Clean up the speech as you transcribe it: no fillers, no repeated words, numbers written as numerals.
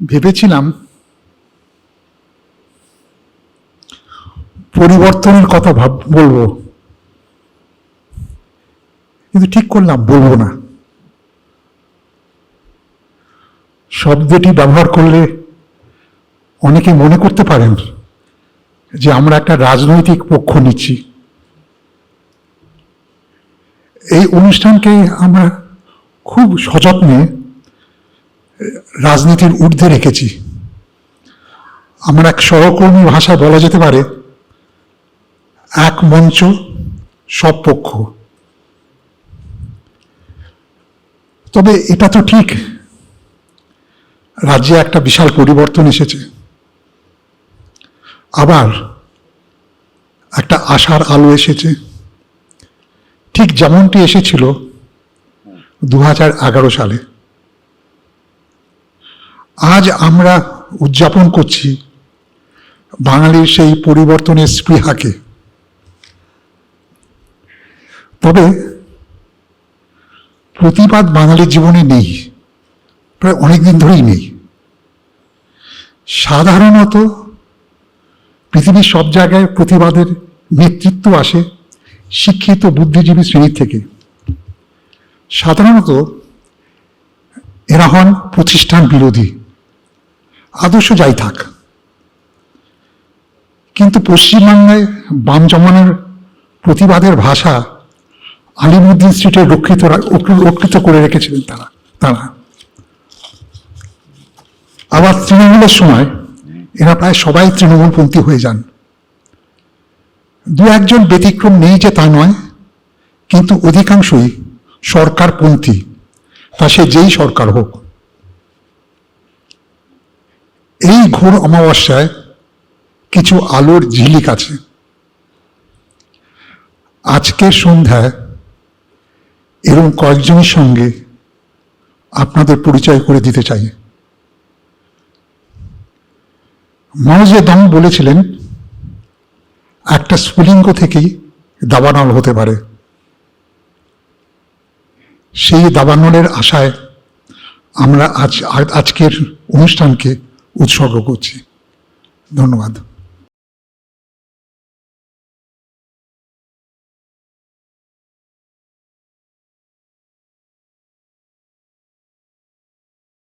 ভেবেছিলাম পরিবর্তনের কথা বলবো, কিন্তু ঠিক করলাম বলবো না। শব্দটি ব্যবহার করলে অনেকে মনে করতে পারেন যে আমরা একটা রাজনৈতিক পক্ষ নিচ্ছি। এই অনুষ্ঠানকে আমরা খুব সযত্নে রাজনীতির ঊর্ধ্বে রেখেছি। আমার এক সহকর্মী ভাষায় বলা যেতে পারে এক মঞ্চ সব পক্ষ। তবে এটা তো ঠিক, রাজ্যে একটা বিশাল পরিবর্তন এসেছে, আবার একটা আশার আলো এসেছে, ঠিক যেমনটি এসেছিল 2011 সালে। আজ আমরা উদযাপন করছি বাঙালির সেই পরিবর্তনের স্পৃহাকে। তবে প্রতিবাদ বাঙালির জীবনে নেই, প্রায় অনেকদিন ধরেই নেই। সাধারণত পৃথিবীর সব জায়গায় প্রতিবাদের নেতৃত্ব আসে শিক্ষিত বুদ্ধিজীবী শ্রেণীর থেকে। সাধারণত এরা হন প্রতিষ্ঠান বিরোধী, আদর্শ যাই থাক। কিন্তু পশ্চিমবাংলায় বাম জমানার প্রতিবাদের ভাষা আলিমুদ্দিন স্ট্রিটে রক্ষিত করে রেখেছিলেন তারা। আবার তৃণমূলের সময় এরা প্রায় সবাই তৃণমূলপন্থী হয়ে যান। দু একজন ব্যতিক্রম নেই যে তা নয়, কিন্তু অধিকাংশই সরকারপন্থী, তা সে যেই সরকার হোক। এই ঘোর অমাবস্যায় কিছু আলোর ঝিলিক আছে। আজকের সন্ধ্যায় এরকম কয়েকজনের সঙ্গে আপনাদের পরিচয় করে দিতে চাই। মাও জেদং বলেছিলেন একটা স্ফুলিঙ্গ থেকেই দাবানল হতে পারে। সেই দাবানলের আশায় আমরা আজকের অনুষ্ঠানকে উৎসর্গ করছি। ধন্যবাদ।